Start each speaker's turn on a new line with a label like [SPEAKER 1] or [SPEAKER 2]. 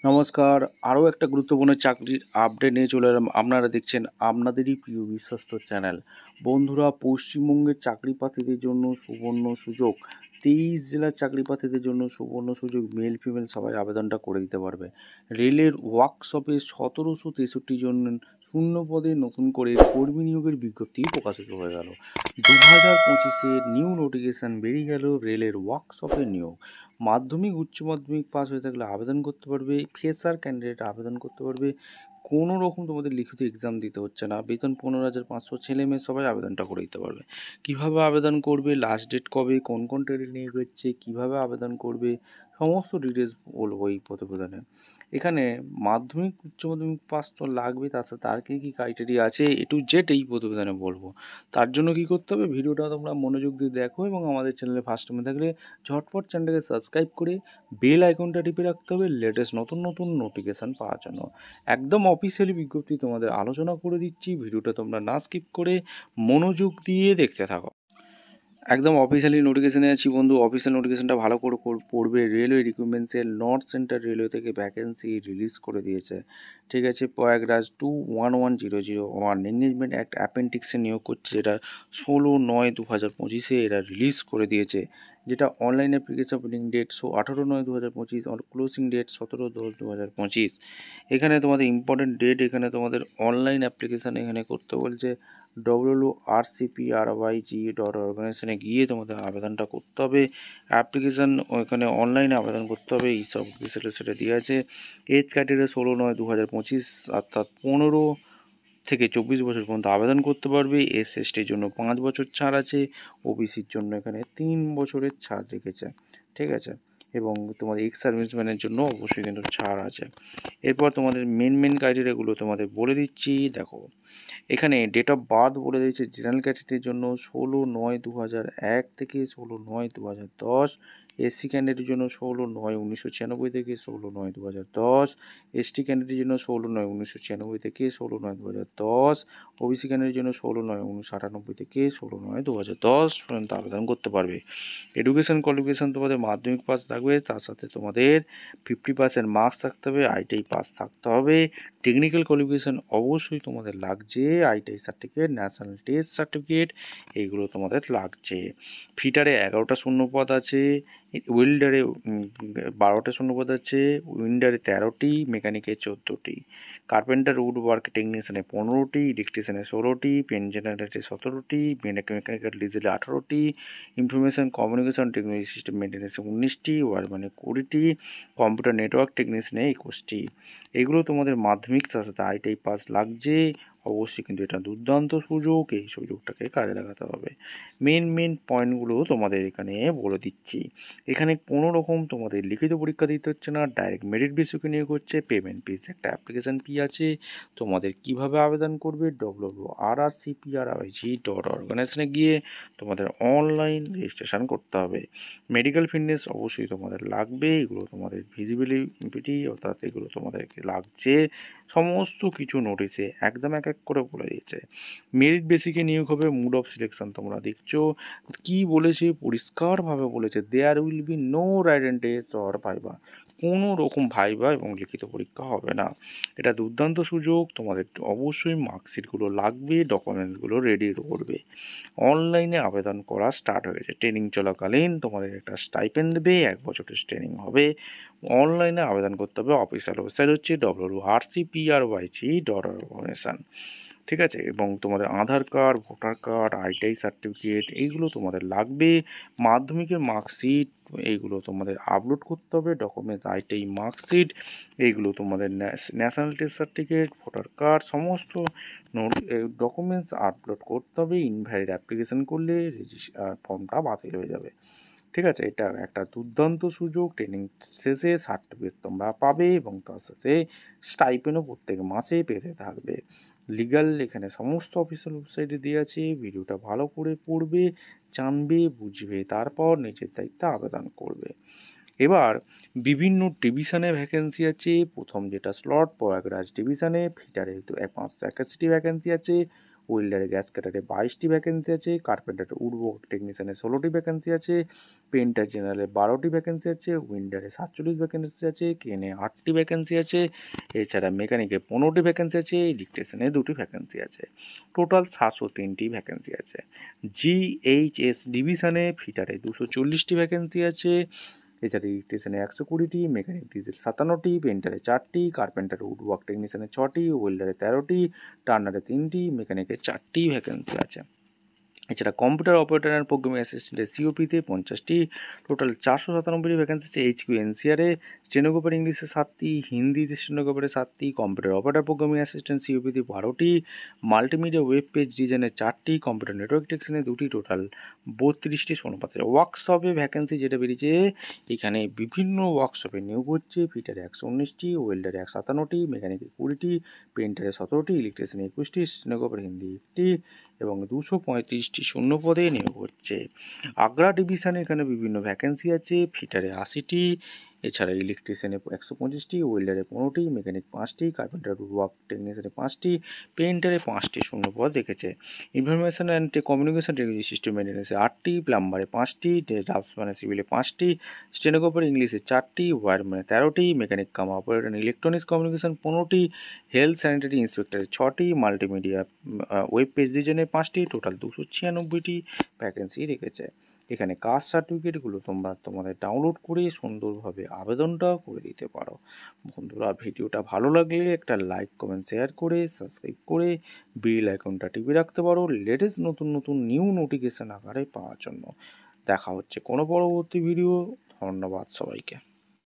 [SPEAKER 1] নমস্কার। আরও একটা গুরুত্বপূর্ণ চাকরির আপডেট নিয়ে চলে এলাম। আপনারা দেখছেন আপনাদেরই প্রিয় বিশ্বস্ত চ্যানেল। বন্ধুরা, পশ্চিমবঙ্গের চাকরি প্রার্থীদের জন্য সুবর্ণ সুযোগ। 23 জেলার চাকরি প্রার্থীদের জন্য সুবর্ণ সুযোগ। মেল ফিমেল সবাই আবেদনটা করে দিতে পারবে। রেলের ওয়ার্কশপে 1763 জন শূন্য পদে নতুন করে কর্মী নিয়োগের বিজ্ঞপ্তি প্রকাশিত হয়ে গেল। 2025-এ নিউ নোটিফিকেশান বেরিয়ে গেল রেলের ওয়ার্কশপের নিয়োগ। মাধ্যমিক উচ্চ মাধ্যমিক পাস হয়ে থাকলে আবেদন করতে পারবে। ফ্রেশার ক্যান্ডিডেট আবেদন করতে পারবে। কোনো রকম তোমাদের লিখিত এক্সাম দিতে হচ্ছে না। বেতন 15,500, ছেলে মেয়ে সবাই আবেদনটা করে দিতে পারবে। কীভাবে আবেদন করবে, লাস্ট ডেট কবে, কোন কোন ট্রেনে নিয়োগ হচ্ছে, কীভাবে আবেদন করবে, সমস্ত ডিটেলস বলবো এই প্রতিবেদনে। এখানে মাধ্যমিক উচ্চ মাধ্যমিক পাস তো লাগবে, তার সাথে আর কী ক্রাইটেরিয়া আছে A to Z এই প্রতিবেদনে বলবো। তার জন্য কী করতে হবে, ভিডিওটা তোমরা মনোযোগ দিয়ে দেখো এবং আমাদের চ্যানেলে ফার্স্ট টাইমে থাকলে ঝটপট চ্যানেলটাকে সাবস্ক্রাইব করে বেল আইকনটা টিপে রাখতে হবে লেটেস্ট নতুন নতুন নোটিফিকেশান পাওয়ার জন্য। একদম অফিসিয়ালি বিজ্ঞপ্তি তোমাদের আলোচনা করে দিচ্ছি, ভিডিওটা তোমরা না স্কিপ করে মনোযোগ দিয়ে দেখতে থাকো। একদম অফিসিয়ালি নোটিফিকেশানে আছি বন্ধু। অফিসিয়াল নোটিফিকেশানটা ভালো করে পড়বে। রেলওয়ে রিক্রুটমেন্টসের নর্থ সেন্ট্রাল রেলওয়ে থেকে ভ্যাকেন্সি রিলিজ করে দিয়েছে। ঠিক আছে, প্রয়াগরাজ 211001 এঙ্গেজমেন্ট অ্যাক্ট অ্যাপেন্ডিক্সে নিয়োগ করছে, যেটা 16/9/2025 এরা রিলিজ করে দিয়েছে। যেটা অনলাইন অ্যাপ্লিকেশন ওপেনিং ডেট 18/9/2025 আর ক্লোজিং ডেট 17/10/2025। এখানে তোমাদের ইম্পর্টেন্ট ডেট, এখানে তোমাদের অনলাইন অ্যাপ্লিকেশান এখানে করতে বলছে। www.rcpryg.organization গিয়ে তোমাদের আবেদনটা করতে হবে। অ্যাপ্লিকেশান ওখানে অনলাইনে আবেদন করতে হবে। এইসব সেটা দিয়ে আছে। এজ ক্রাইটেরিয়া 16/9/2025, অর্থাৎ 15 থেকে 24 বছর পর্যন্ত আবেদন করতে পারবে। SC/STর জন্য 5 বছর ছাড় আছে। OBCর জন্য এখানে 3 বছরের ছাড় রেখেছে। ঠিক আছে, এবং তোমাদের এক্স সার্ভিসম্যানের জন্য অবশ্যই কিন্তু ছাড় আছে। এরপর তোমাদের মেন ক্রাইটেরিয়াগুলো তোমাদের বলে দিচ্ছি, দেখো। এখানে ডেট অফ বার্থ বলে দিয়েছে জেনারেল ক্যাটেগরির জন্য 16/9/2001 থেকে 16/9/2010। SC ক্যান্ডিডেটের জন্য 16/9/1996 থেকে 16/9/2010। ST ক্যান্ডিডেটের জন্য 16/9/1996 থেকে 16/9/2010। OBC ক্যান্ডিডেটের জন্য 16/9/1998 থেকে 16/9/2010 পর্যন্ত আবেদন করতে পারবে। এডুকেশন কোয়ালিফিকেশান তোমাদের মাধ্যমিক পাস থাকবে, তার সাথে তোমাদের 50% মার্কস থাকতে হবে, ITI পাস থাকতে হবে। টেকনিক্যাল কোয়ালিফিকেশান অবশ্যই তোমাদের লাগছে, ITI certificate, national test certificate, এইগুলো তোমাদের লাগছে। ফিটারে 11টা শূন্যপদ আছে, ওয়েল্ডারে 12টা শূন্যপদ আছে, উইন্ডারে 13টি, মেকানিকে 14টি, কার্পেন্টার উড ওয়ার্ক টেকনিশিয়ানে 15টি, ইলেকট্রিশিয়ানে 16টি, পেন জেনারেটরে 17টি, মেকানিক্যাল ডিজেলে 18টি, ইনফরমেশন কমিউনিকেশন টেকনোলজি সিস্টেম মেনটেন্যান্সে 19টি, ওয়ারম্যানে 20টি, কম্পিউটার নেটওয়ার্ক টেকনিশিয়ানে 21টি। এগুলো তোমাদের মাধ্যমিক সাথে ITI পাস লাগছে। অবশ্যই কিন্তু এটা দুর্দান্ত সুযোগ, এই সুযোগটাকে কাজে লাগাতে হবে। মেন পয়েন্টগুলো তোমাদের এখানে বলে দিচ্ছি। এখানে কোনো রকম তোমাদের লিখিত পরীক্ষা দিতে হচ্ছে না, ডাইরেক্ট মেরিট বেসিকে নিয়োগ হচ্ছে। পেমেন্ট ফিস, একটা অ্যাপ্লিকেশান ফি আছে। তোমাদের কিভাবে আবেদন করবে, www.rcpryg.organization গিয়ে তোমাদের অনলাইন রেজিস্ট্রেশন করতে হবে। মেডিকেল ফিটনেস অবশ্যই তোমাদের লাগবে, এগুলো তোমাদের ভিজিবিলিটি, অর্থাৎ এগুলো তোমাদেরকে লাগছে। সমস্ত কিছু নোটিশে একদম এক করে বলে দিয়েছে। মেরিট বেসিকে নিয়োগ হবে, মুড অফ সিলেকশন তোমরা দেখছো কি বলেছে, পরিষ্কারভাবে বলেছে, there will be no written test or viva. কোনো রকম ভাইবা এবং লিখিত পরীক্ষা হবে না। এটা দুর্দান্ত সুযোগ, তোমাদের অবশ্যই মার্কশিটগুলো লাগবে, ডকুমেন্টসগুলো রেডি করবে। অনলাইনে আবেদন করা স্টার্ট হয়ে গেছে। ট্রেনিং চলাকালীন তোমাদের একটা স্টাইপেন্ড দেবে, 1 বছরের ট্রেনিং হবে। অনলাইনে আবেদন করতে হবে। অফিসিয়াল ওয়েবসাইট হচ্ছে www.rcpryg.organization। ঠিক আছে, এবং তোমাদের Aadhaar card, voter card, ITI certificate, এইগুলো তোমাদের লাগবে। মাধ্যমিকের মার্কশিট, এইগুলো তোমাদের আপলোড করতে হবে। ডকুমেন্টস, ITI মার্কশিট, এইগুলো তোমাদের national test certificate, voter card, সমস্ত ডকুমেন্টস আপলোড করতে হবে। ইনভ্যালিড অ্যাপ্লিকেশান করলে ফর্মটা বাতিল হয়ে যাবে। ঠিক আছে, এটা একটা দুর্দান্ত সুযোগ। ট্রেনিং শেষে সার্টিফিকেট তোমরা পাবে এবং তার সাথে স্টাইপেনও প্রত্যেক মাসে পেতে থাকবে। লিগ্যাল এখানে সমস্ত অফিসিয়াল ওয়েবসাইটে দিয়ে আছে। ভিডিওটা ভালো করে পড়বে, জানবে, বুঝবে, তারপর নিজের দায়িত্বে আবেদন করবে। এবার বিভিন্ন ডিভিশনে ভ্যাকেন্সি আছে। প্রথম যেটা স্লট, প্রয়াগরাজ ডিভিশনে ফিটারে 581টি ভ্যাকেন্সি আছে। ওয়েল্ডারে গ্যাস কাটারে 22টি ভ্যাকেন্সি আছে, কার্পেন্টারে উডওয়ার্ক টেকনিশিয়ানে 16টি ভ্যাকেন্সি আছে, পেন্টার জেনারেলে 12টি ভ্যাকেন্সি আছে, উইন্ডারে 47 ভ্যাকেন্সি আছে, কেনে 8টি ভ্যাকেন্সি আছে, এছাড়া মেকানিকে 15টি ভ্যাকেন্সি আছে, ইলেকট্রিশিয়ানে 2টি ভ্যাকেন্সি আছে। টোটাল 703টি ভ্যাকেন্সি আছে। জিএইচএস ডিভিশনে ফিটারে 240টি ভ্যাকেন্সি আছে, এছাড়া ইলেকট্রিশিয়ানে 120টি, মেকানিক ডিজেল 57টি, পেন্টারে 4টি, কার্পেন্টারে উডওয়ার্ক টেকনিশিয়ানে 6টি, ওয়েল্ডারে 13টি, টার্নারে 3টি, মেকানিকে 4টি ভ্যাকেন্সি আছে। এছাড়া কম্পিউটার অপারেটর অ্যান্ড প্রোগ্রামিং অ্যাসিস্ট্যান্টের সিওপিতে 50টি, টোটাল 497টি ভ্যাকেন্সি আছে। এইচকিউ এনসিআরে স্টেনোগ্রাফার ইংলিশে 7টি, হিন্দিতে স্টেনোগ্রাফারে 7টি, কম্পিউটার অপারেটর প্রোগ্রামিং অ্যাসিস্ট্যান্ট সিওপিতে 12টি, মাল্টিমিডিয়া ওয়েব পেজ ডিজাইনে 4টি, কম্পিউটার নেটওয়ার্ক টেকনিশিয়ানে 2টি, টোটাল 32টি শূন্যপদ আছে। ওয়ার্কশপে ভ্যাকেন্সি যেটা বেরিয়েছে, এখানে বিভিন্ন ওয়ার্কশপে নিয়োগ হচ্ছে। ফিটারে 119টি, ওয়েল্ডারে 157টি, মেকানিকে 20টি, পেন্টারে 17টি, ইলেকট্রিশিয়ানে 21টি, স্টেনোগ্রাফার হিন্দি 1টি এবং 235টি শূন্য পদে নিয়োগ হচ্ছে। আগ্রা ডিভিশনে এখানে বিভিন্ন ভ্যাকেন্সি আছে। ফিটারে 80টি, এছাড়া ইলেকট্রিশিয়ানে 125টি, ওয়েল্ডারে 15টি, মেকানিক 5টি, কার্পেন্টার ওয়ার্ক টেকনিশিয়ানে 5টি, পেইন্টারে 5টি শূন্য পদ রেখেছে। Information and communication technology system মেনটেন্যান্সে 8টি, প্লাম্বারে 5টি, ড্রাফটসম্যানে সিভিলে 5টি, স্টেনোগ্রাফার ইংলিশে 4টি, ওয়্যারম্যানে 13টি, mechanic cum operator electronics communication 15টি, হেলথ স্যানিটারি ইন্সপেক্টরে 6টি, মাল্টিমিডিয়া ওয়েব পেজ ডিজাইনে 5টি, টোটাল 296টি ভ্যাকেন্সি রেখেছে। এখানে কাস্ট সার্টিফিকেটগুলো তোমরা তোমাদের ডাউনলোড করে সুন্দরভাবে আবেদনটাও করে দিতে পারো। বন্ধুরা, ভিডিওটা ভালো লাগলে একটা লাইক কমেন্ট শেয়ার করে সাবস্ক্রাইব করে বেল আইকনটা টিপে রাখতে পারো লেটেস্ট নতুন নতুন নিউ নোটিফিকেশান আকারে পাওয়ার জন্য। দেখা হচ্ছে কোনো পরবর্তী ভিডিও। ধন্যবাদ সবাইকে।